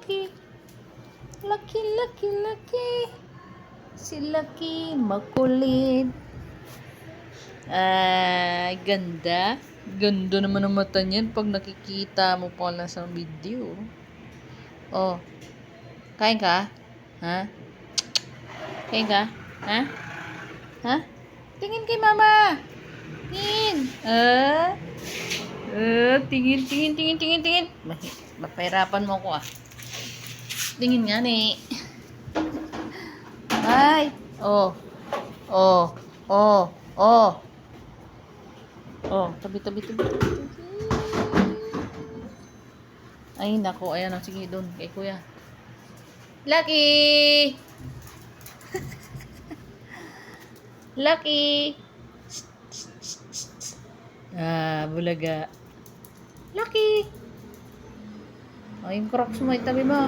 Lucky. Lucky, lucky, lucky. Si Lucky makulit. Ay, ganda. Ganda naman ang mata niyan pag nakikita mo pa lang sa video. Oh, kain ka? Ha? Kain ka? Ha? Ha? Tingin kay mama. Tingin. Tingin, tingin, tingin, tingin, tingin. Mapahirapan mo ako ah. Tingin nga ni. Ay. Oh. Oh. Oh. Oh. Oh. Tabi, tabi, tabi, tabi. Ay, nako. Ayan o. Sige, doon. Kay kuya. Lucky! Lucky! Bulaga. Lucky! Ay, yung crocs mo. Itabi mo.